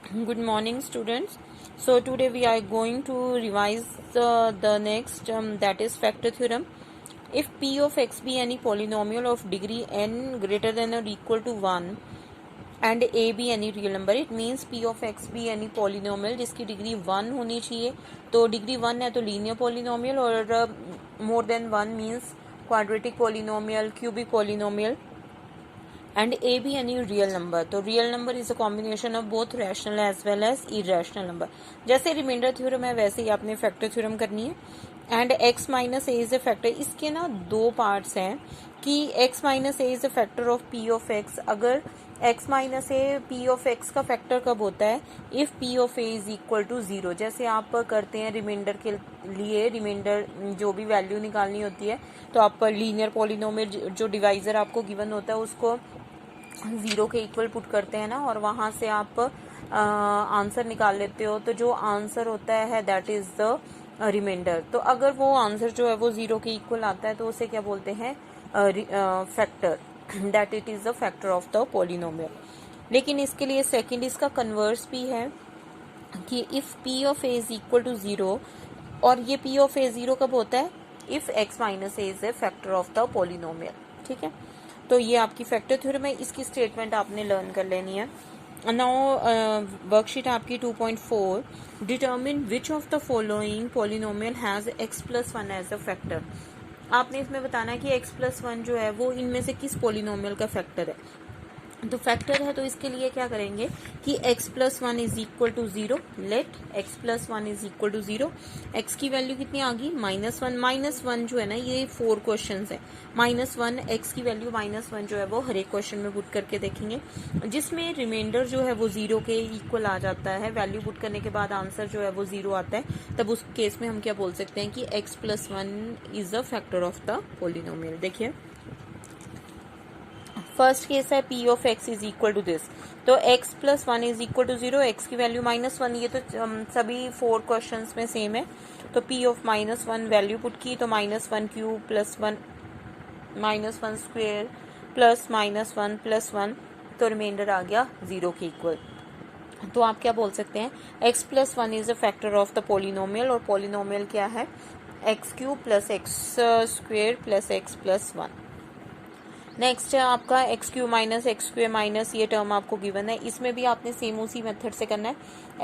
Good morning, students. So today we are going to revise the next that is factor theorem. If p of x be any polynomial of degree n greater than or equal to 1 and a be any real number, it means p of x be any polynomial जिसकी degree 1 होनी चाहिए. तो degree 1 है तो linear polynomial, और more than 1 means quadratic polynomial, cubic polynomial, and a be any real number. तो real number is a combination of both rational as well as irrational number. जैसे remainder theorem है वैसे ही आपने factor theorem करनी है. And x minus A is a factor. इसके ना दो पार्ट्स हैं कि x minus A is a फैक्टर ऑफ p ऑफ x. अगर x minus a p of x का फैक्टर कब होता है? If p of a is equal to 0. जैसे आप करते हैं रिमाइंडर के लिए, रिमाइंडर जो भी वैल्यू निकालनी होती है तो आप लीनियर पॉलिनोमियल जो डिवाइजर आपको गिवन होता है उसको 0 के इक्वल पुट करते हैं ना, और वहाँ से आप आंसर निकाल लेते हो. तो जो आंसर होता है दैट इज द रिमाइंडर. तो अगर वो आंसर जो है वो 0 के इक्वल आता है तो उसे क्या बोलते हैं? Factor. That it is the factor of the polynomial. लेकिन इसके लिए सेकंड इसका कन्वर्स भी है कि if p of a is equal to 0, और ये p ऑफ a 0 कब होता है? If x minus a is a फैक्टर ऑफ द पॉलिनोमियल. ठीक है, तो ये आपकी फैक्टर थ्योरम है. इसकी स्टेटमेंट आपने लर्न कर लेनी है. नाउ वर्कशीट आपकी 2.4. Determine which of the following polynomial has x plus 1 as a factor. आपने इसमें बताना है कि x प्लस 1 जो है वो इनमें से किस पॉलिनोमियल का फैक्टर है. तो फैक्टर है तो इसके लिए क्या करेंगे कि x plus 1 is equal to 0. Let x plus 1 is equal to 0. x की वैल्यू कितनी आ गई? -1. -1 जो है ना, ये 4 क्वेश्चन है. -1 x की वैल्यू -1 जो है वो हर एक क्वेश्चन में पुट करके देखेंगे. जिसमें रिमाइंडर जो है वो 0 के इक्वल आ जाता है. वैल्यू पुट करने के बाद आंसर जो है वो 0 आता है. तब उस केस में हम क्या बोल सकते हैं कि x plus 1 is a factor of the polynomial. देखिए, फर्स्ट केस है p of x is equal to this. तो x plus 1 is equal to 0, x की वैल्यू -1. ये तो सभी 4 क्वेश्चंस में सेम है. तो p ऑफ -1 वैल्यू पुट की तो -1 cube plus 1 -1 square plus -1 plus 1, तो रिमाइंडर आ गया 0 के इक्वल. तो आप क्या बोल सकते हैं? x plus 1 is a factor of the polynomial, और पॉलिनोमियल क्या है? x cube plus x square plus x plus 1. Next है आपका x Q minus x square minus, ये टर्म आपको गिवन है. इसमें भी आपने सेम उसी मेथड से करना है.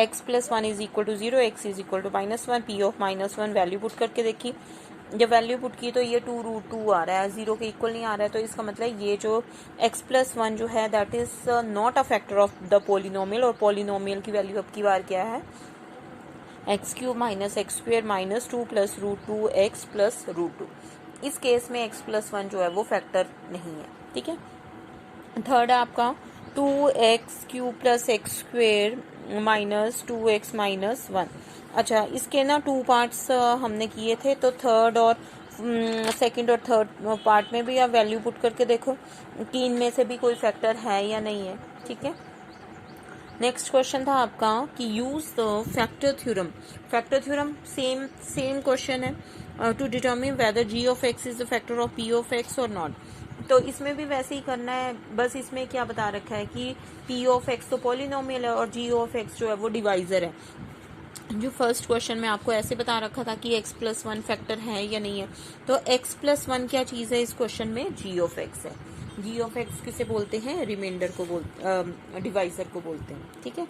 X plus 1 is equal to 0, x is equal to -1. P of -1 value put करके देखी. जब वैल्यू पुट की तो ये 2√2 आ रहा है, 0 के इक्वल नहीं आ रहा है. तो इसका मतलब ये जो एक्स प्लस 1 जो है that is not a factor of the polynomial. और पोलिनोमियल की वैल्यू अब की बार क्या है? X cube minus x square minus 2 plus √2 x plus √2. इस केस में x प्लस 1 जो है वो फैक्टर नहीं है. ठीक है. थर्ड है आपका 2x cube plus x square minus 2x minus 1. अच्छा, इसके ना 2 पार्ट्स हमने किए थे. तो थर्ड और सेकंड और थर्ड पार्ट में भी आप वैल्यू पुट करके देखो कि इनमें से भी कोई फैक्टर है या नहीं है. ठीक है. नेक्स्ट क्वेश्चन था आपका कि use the factor theorem. Factor theorem same question है to determine whether g of x is the factor of p of x और नॉट. तो इसमें भी वैसे ही करना है. बस इसमें क्या बता रखा है कि p ऑफ x तो पॉलिनोमियल है और g ऑफ x जो है वो डिवाइजर है. जो फर्स्ट क्वेश्चन में आपको ऐसे बता रखा था कि x प्लस 1 फैक्टर है या नहीं है. तो x प्लस 1 क्या चीज़ है इस क्वेश्चन में? g ऑफ x है. g ऑफ x किसे बोलते हैं? रिमाइंडर को डिवाइजर को बोलते हैं. ठीक है.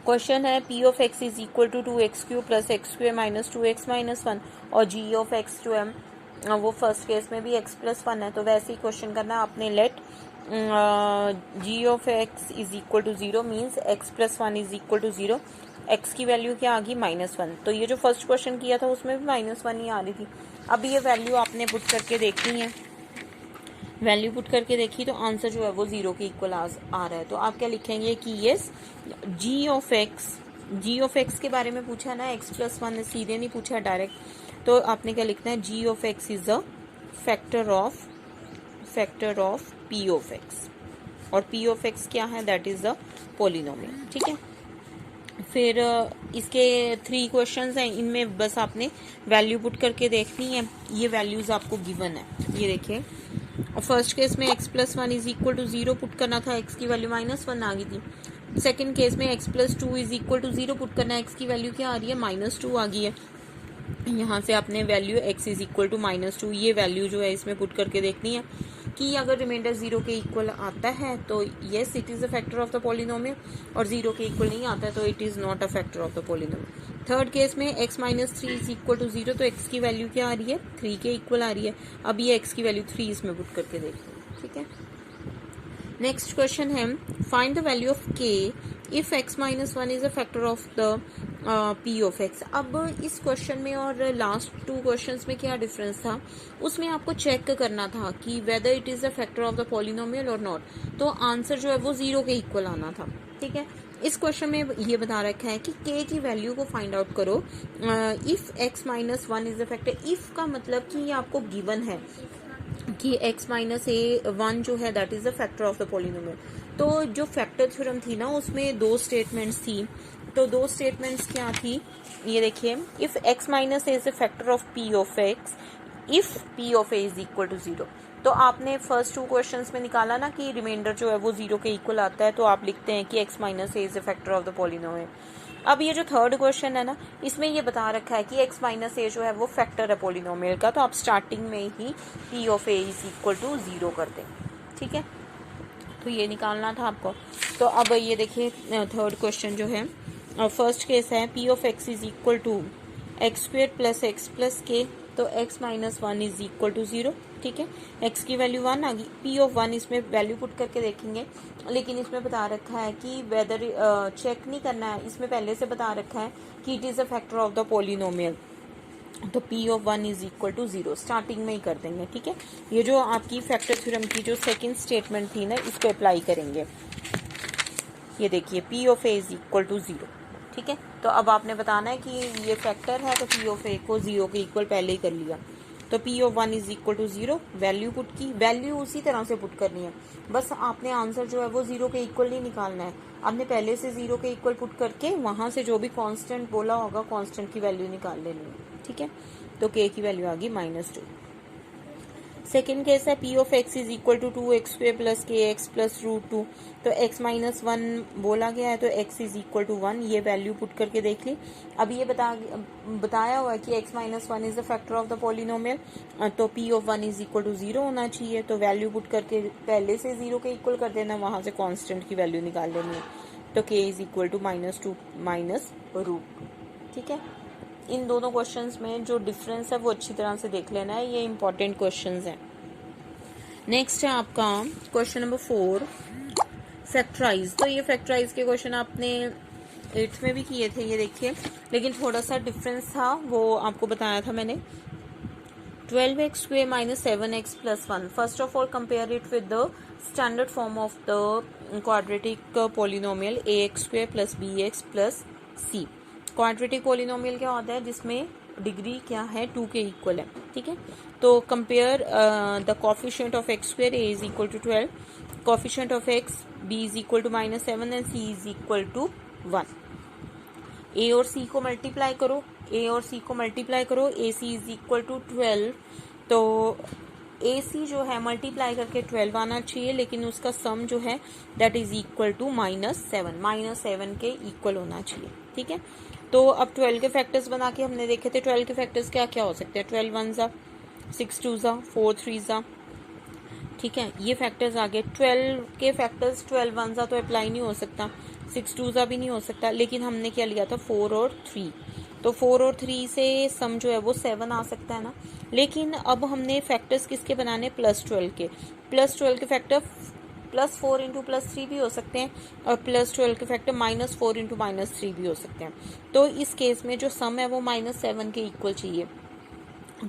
क्वेश्चन है p of x is equal to 2x cube plus x square minus 2x minus 1, और g ऑफ x जो है वो फर्स्ट केस में भी x प्लस 1 है. तो वैसे ही क्वेश्चन करना आपने. Let g of x is equal to 0 means x plus 1 is equal to 0. x की वैल्यू क्या आ गई? -1. तो ये जो फर्स्ट क्वेश्चन किया था उसमें भी -1 ही आ रही थी. अब ये वैल्यू आपने पुट करके देखनी है. वैल्यू पुट करके देखी तो आंसर जो है वो 0 के इक्वल आ रहा है. तो आप क्या लिखेंगे कि यस g ऑफ x के बारे में पूछा ना, x प्लस 1 ने सीधे नहीं पूछा डायरेक्ट. तो आपने क्या लिखना है? g of x is a factor of p of x, और p ऑफ x क्या है? That is the polynomial. ठीक है. फिर इसके 3 क्वेश्चंस हैं. इनमें बस आपने वैल्यू पुट करके देखनी है. ये वैल्यूज आपको गिवन है. ये देखिए, और फर्स्ट केस में x plus 1 is equal to 0 put करना था. x की वैल्यू -1 आ गई थी. सेकेंड केस में x plus 2 is equal to 0 put करना है। x की वैल्यू क्या आ रही है, -2 आ गई है। यहाँ से आपने value x is equal to -2 ये वैल्यू जो है इसमें पुट करके देखनी है कि अगर रिमाइंडर 0 के इक्वल आता है तो yes it is a factor of the polynomial, और 0 के इक्वल नहीं आता है तो it is not a factor of the polynomial. Third case में x minus 3 is equal to 0, तो x की वैल्यू क्या आ रही है, 3 के इक्वल आ रही है। अब ये x की वैल्यू 3 इसमें पुट करके देखते हैं, ठीक है। नेक्स्ट क्वेश्चन है find the value of k if x minus 1 is a factor of the p of x। अब इस क्वेश्चन में और लास्ट 2 क्वेश्चंस में क्या डिफरेंस था, उसमें आपको चेक करना था कि whether it is a factor of the polynomial और नॉट, तो आंसर जो है वो 0 के इक्वल आना था, ठीक है। इस क्वेश्चन में ये बता रखा है कि k की वैल्यू को फाइंड आउट करो if x minus 1 is a factor. If का मतलब कि ये आपको गिवन है कि x माइनस 1 जो है that is the factor of the polynomial. तो जो फैक्टर थ्योरम थी ना उसमें 2 स्टेटमेंट्स थी, तो 2 स्टेटमेंट्स क्या थी, ये देखिए, if x minus is the factor of p of x if p of a is equal to 0। तो आपने फर्स्ट 2 क्वेश्चंस में निकाला ना कि रिमाइंडर जो है वो 0 के इक्वल आता है, तो आप लिखते हैं कि x minus A is the factor of the polynomial. अब ये जो थर्ड क्वेश्चन है ना इसमें ये बता रखा है कि x माइनस ए जो है वो फैक्टर है पॉलिनोमियल का, तो आप स्टार्टिंग में ही p of a is equal to 0 कर दें, ठीक है। तो ये निकालना था आपको। तो अब ये देखिए थर्ड क्वेश्चन जो है, फर्स्ट केस है p of x is equal to x square plus x plus k, तो x minus 1 is equal to 0, ठीक है। x की वैल्यू 1 आ गई, p ऑफ 1 इसमें वैल्यू पुट करके देखेंगे, लेकिन इसमें बता रखा है कि वेदर चेक नहीं करना है, इसमें पहले से बता रखा है कि it is a factor of the polynomial, तो p of 1 is equal to 0 starting में ही कर देंगे, ठीक है। ये जो आपकी फैक्टर थ्योरम की जो सेकेंड स्टेटमेंट थी ना इसको अप्लाई करेंगे। ये देखिए p of a is equal to 0, ठीक है। तो अब आपने बताना है कि ये फैक्टर है, तो p ऑफ a को 0 के इक्वल पहले ही कर लिया, तो p of 1 is equal to 0, value put की, वैल्यू उसी तरह से पुट करनी है, बस आपने आंसर जो है वो 0 के इक्वल नहीं निकालना है, आपने पहले से 0 के इक्वल पुट करके वहां से जो भी कांस्टेंट बोला होगा कांस्टेंट की वैल्यू निकाल लेनी है, ठीक है। तो k की वैल्यू आ गई -2। सेकेंड केस है p of x is equal to 2x square plus k x plus √2, तो x माइनस 1 बोला गया है तो x इज इक्वल टू 1, ये वैल्यू पुट करके देख ली। अब ये बताया हुआ है कि x minus 1 is the factor of the polynomial, तो p of 1 is equal to 0 होना चाहिए, तो वैल्यू पुट करके पहले से 0 के इक्वल कर देना, वहां से कॉन्स्टेंट की वैल्यू निकाल लेनी है, तो k is equal to -2 minus √2, ठीक है। इन दोनों क्वेश्चंस में जो डिफरेंस है वो अच्छी तरह से देख लेना है, ये इंपॉर्टेंट क्वेश्चंस हैं। नेक्स्ट है आपका क्वेश्चन नंबर 4 फैक्टराइज। तो ये फैक्टराइज के क्वेश्चन आपने 8th में भी किए थे, ये देखिए, लेकिन थोड़ा सा डिफरेंस था वो आपको बताया था मैंने। 12x square minus 7x plus 1, first of all compare it with the standard form of the quadratic polynomial ax square plus bx plus c। Quadratic polynomial क्या होता है जिसमें डिग्री क्या है 2 के इक्वल है, ठीक है। तो compare the coefficient of x square a is equal to 12, coefficient of x b is equal to -7 and c is equal to 1। a और c को मल्टीप्लाई करो, a और c को मल्टीप्लाई करो, ac इज इक्वल टू 12, तो ac जो है multiply करके 12 आना चाहिए, लेकिन उसका सम जो है दैट इज इक्वल टू -7 के इक्वल होना चाहिए, ठीक है। तो अब 12 के फैक्टर्स बना के हमने देखे थे, 12 के फैक्टर्स क्या क्या हो सकते हैं, 12 1 ज़ा, 6 2 ज़ा, 4 3 ज़ा, ठीक है, ये फैक्टर्स आ गए। 12 के फैक्टर्स 12 1 ज़ा तो अप्लाई नहीं हो सकता, 6 2 ज़ा भी नहीं हो सकता, लेकिन हमने क्या लिया था 4 और 3, तो 4 और 3 से सम जो है वो 7 आ सकता है ना। लेकिन अब हमने फैक्टर्स किसके बनाने, +12 के, +12 के फैक्टर +4 इंटू +3 भी हो सकते हैं, और +12 के फैक्टर -4 इंटू -3 भी हो सकते हैं। तो इस केस में जो सम है वो -7 के इक्वल चाहिए,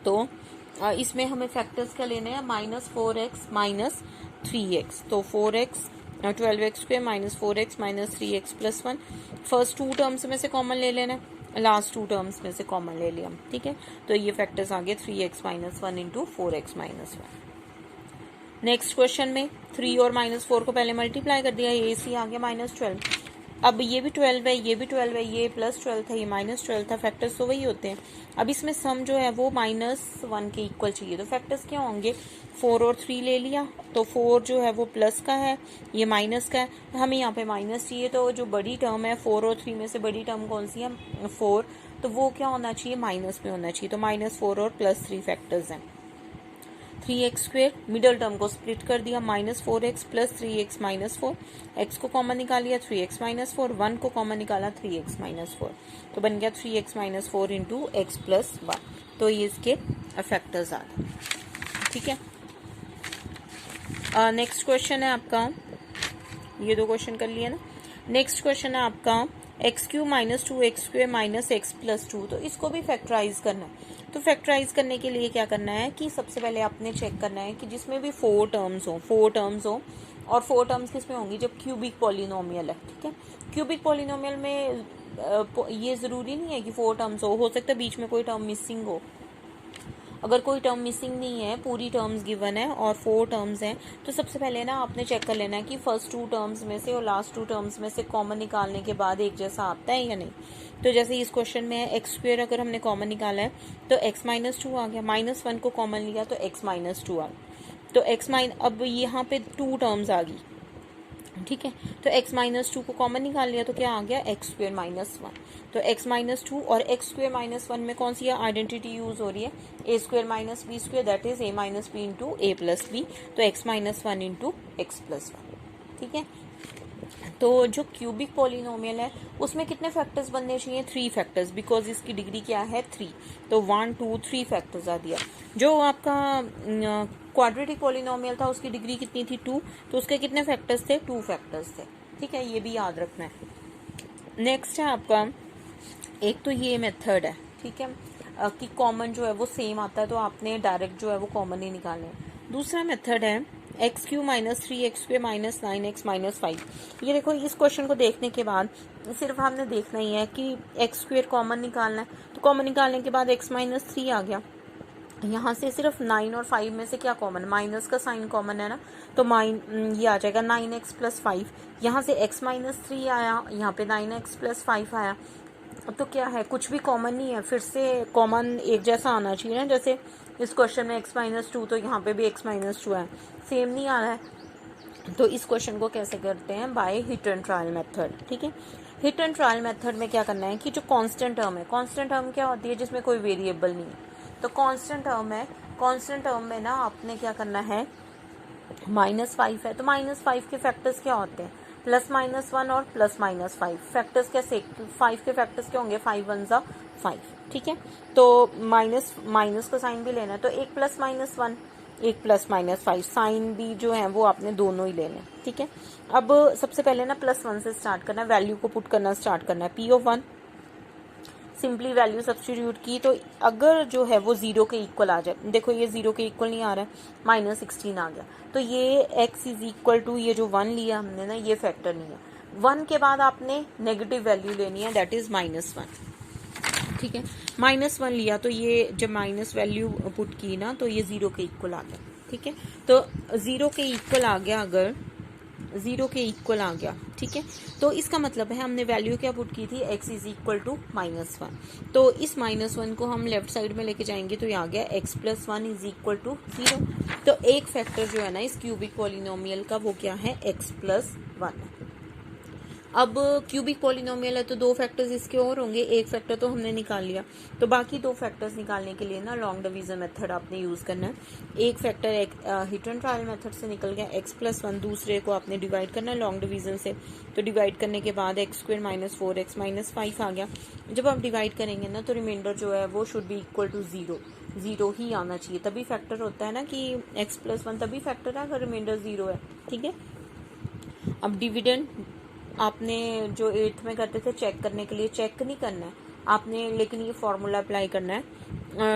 तो इसमें हमें फैक्टर्स क्या लेने हैं, -4x -3x, तो 4x 12x square -4x -3x plus 1, first 2 terms में से कॉमन ले लेना है, लास्ट 2 टर्म्स में से कॉमन ले लिया, ठीक है। तो ये फैक्टर्स आ गए 3x -1 into 4x -1। Next question में 3 और -4 को पहले मल्टीप्लाई कर दिया, ac आ गया -12, अब ये भी 12 है, ये भी 12 है, ये +12 था, ये -12 था, फैक्टर्स तो वही होते हैं। अब इसमें सम जो है वो -1 के इक्वल चाहिए, तो फैक्टर्स क्या होंगे, 4 और 3 ले लिया, तो 4 जो है वो प्लस का है, ये माइनस का है, हमें यहाँ पे माइनस चाहिए, तो जो बड़ी टर्म है 4 और 3 में से बड़ी टर्म कौन सी है, 4, तो वो क्या होना चाहिए, माइनस में होना चाहिए, तो -4 और +3 फैक्टर्स हैं। 3x², मिडल टर्म को स्प्लिट कर दिया, -4x + 3x - 4, x को कॉमन निकाल लिया, 3x - 4, 1 को कॉमन निकाला, 3x - 4, तो बन गया 3x - 4 इंटू x + 1, तो ये इसके फैक्टर्स आ गए। ठीक है, नेक्स्ट क्वेश्चन है आपका, ये 2 क्वेश्चन कर लिए ना। नेक्स्ट क्वेश्चन है आपका x³ - 2x² - x + 2, तो इसको भी फैक्टराइज करना है। तो फैक्टराइज करने के लिए क्या करना है कि सबसे पहले आपने चेक करना है कि जिसमें भी 4 टर्म्स हो, और 4 टर्म्स किसमें होंगी, जब क्यूबिक पॉलिनोमियल है। ठीक है, क्यूबिक पॉलिनोमियल में ये ज़रूरी नहीं है कि 4 टर्म्स हो सकता है बीच में कोई टर्म मिसिंग हो। अगर कोई टर्म मिसिंग नहीं है, पूरी टर्म्स गिवन है और 4 टर्म्स हैं, तो सबसे पहले ना आपने चेक कर लेना है कि फर्स्ट 2 टर्म्स में से और लास्ट 2 टर्म्स में से कॉमन निकालने के बाद एक जैसा आता है या नहीं। तो जैसे इस क्वेश्चन में है x² अगर हमने कॉमन निकाला है तो x - 2 आ गया, -1 को कॉमन लिया तो x - 2 आ गया, तो अब यहाँ पे 2 टर्म्स आ गई। ठीक है, तो x - 2 को कॉमन निकाल लिया तो क्या आ गया, x² - 1, तो x - 2 और x² - 1 में कौन सी आइडेंटिटी यूज हो रही है, a² - b², that is a - b into a + b, तो x - 1 इंटू x + 1। ठीक है, तो जो क्यूबिक पॉलिनोमियल है उसमें कितने फैक्टर्स बनने चाहिए, 3 फैक्टर्स, बिकॉज इसकी डिग्री क्या है, 3, तो 1 2 3 फैक्टर्स आ दिया। जो आपका क्वाड्रेटिक पॉलिनोमियल था उसकी डिग्री कितनी थी, 2, तो उसके कितने फैक्टर्स थे, 2 फैक्टर्स थे। ठीक है, ये भी याद रखना है। नेक्स्ट है आपका, एक तो ये मेथड है, ठीक है, कि कॉमन जो है वो सेम आता है तो आपने डायरेक्ट जो है वो कॉमन ही निकालना है। दूसरा मेथड है x³ - 3x² - 9x - 5। ये देखो, इस क्वेश्चन को देखने के बाद सिर्फ हमने देखना ही है कि x² कॉमन निकालना है, तो कॉमन निकालने के बाद x - 3 आ गया, यहाँ से सिर्फ 9 और 5 में से क्या कॉमन, माइनस का साइन कॉमन है ना, तो ये आ जाएगा 9x + 5, यहाँ से x - 3 आया, यहाँ पे 9x + 5 आया, तो क्या है, कुछ भी कॉमन नहीं है, फिर से कॉमन एक जैसा आना चाहिए ना, जैसे इस क्वेश्चन में x - 2 तो यहाँ पे भी x - 2 है, सेम नहीं आ रहा है। तो इस क्वेश्चन को कैसे करते हैं, by hit and trial method. ठीक है, हिट एंड ट्रायल मेथड में क्या करना है कि जो कांस्टेंट टर्म है, कांस्टेंट टर्म क्या होती है, जिसमें कोई वेरिएबल नहीं है, तो कांस्टेंट टर्म है, कांस्टेंट टर्म में ना आपने क्या करना है, -5 है तो -5 के फैक्टर्स क्या होते हैं, +-1 और +-5 फैक्टर्स कैसे, 5 के फैक्टर्स क्या होंगे, 5 1 ज़ा 5। ठीक है, तो माइनस का साइन भी लेना है, तो एक +-1 एक +-5 साइन भी जो है वो आपने दोनों ही लेने हैं। ठीक है, अब सबसे पहले ना +1 से स्टार्ट करना है, वैल्यू को पुट करना स्टार्ट करना है, p(1), सिंपली वैल्यू सब्स्टिट्यूट की, तो अगर जो है वो 0 के इक्वल आ जाए, देखो ये 0 के इक्वल नहीं आ रहा है, -16 आ गया, तो ये x = ये जो 1 लिया हमने ना, ये फैक्टर नहीं है। 1 के बाद आपने नेगेटिव वैल्यू लेनी है, दैट इज -1। ठीक है, -1 लिया तो ये जब माइनस वैल्यू पुट की ना तो ये 0 के इक्वल आ गया। ठीक है, तो 0 के इक्वल आ गया, अगर 0 के इक्वल आ गया, ठीक है, तो इसका मतलब है हमने वैल्यू क्या पुट की थी, x = -1, तो इस -1 को हम लेफ्ट साइड में लेके जाएंगे तो ये आ गया x + 1 = 0। तो एक फैक्टर जो है ना इस क्यूबिक पॉलिनोमियल का वो क्या है, x + 1। अब क्यूबिक पॉलिनोमियल है तो 2 फैक्टर्स इसके और होंगे, एक फैक्टर तो हमने निकाल लिया, तो बाकी 2 फैक्टर्स निकालने के लिए ना लॉन्ग डिवीजन मेथड आपने यूज करना है। एक factor hit and trial method से निकल गया, x + 1, दूसरे को आपने डिवाइड करना है लॉन्ग डिवीजन से, तो डिवाइड करने के बाद x² - 4x - 5 आ गया। जब आप डिवाइड करेंगे ना तो रिमाइंडर जो है वो शुड बी इक्वल टू 0 ही आना चाहिए, तभी फैक्टर होता है ना, कि x + 1 तभी फैक्टर है अगर रिमाइंडर 0 है। ठीक है, अब डिविडेंड आपने जो 8th में करते थे चेक करने के लिए, चेक नहीं करना है आपने, लेकिन ये फॉर्मूला अप्लाई करना है,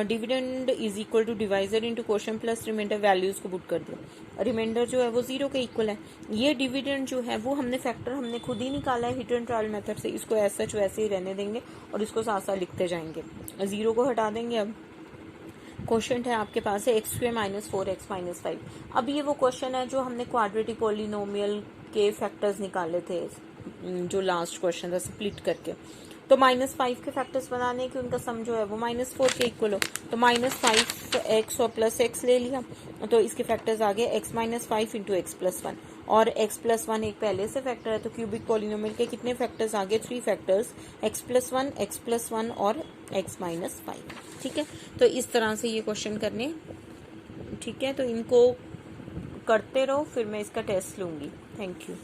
dividend = divisor into quotient plus remainder, values को पुट कर दिया, रिमाइंडर जो है वो 0 के इक्वल है। ये डिविडेंड जो है वो हमने फैक्टर हमने खुद ही निकाला है हिट एंड ट्रायल मेथड से, इसको ऐसा वैसे ही रहने देंगे और इसको साथ साथ लिखते जाएंगे, 0 को हटा देंगे। अब क्वेश्चन है आपके पास है x² - 4x - 5। अब ये वो क्वेश्चन है जो हमने क्वाड्रेटिक पॉलिनोमियल के फैक्टर्स निकाले थे, जो लास्ट क्वेश्चन था स्प्लिट करके। तो -5 के फैक्टर्स बनाने के उनका सम जो है वो -4 के इक्वल हो, तो -5x और +x ले लिया, तो इसके फैक्टर्स आ गए x -5 इंटू x+1, और x+1 एक पहले से फैक्टर है, तो क्यूबिक पॉलिनोमियल के कितने फैक्टर्स आ गए, 3 फैक्टर्स, x+1 और x-5। ठीक है, तो इस तरह से ये क्वेश्चन करने। ठीक है, तो इनको करते रहो, फिर मैं इसका टेस्ट लूंगी। Thank you.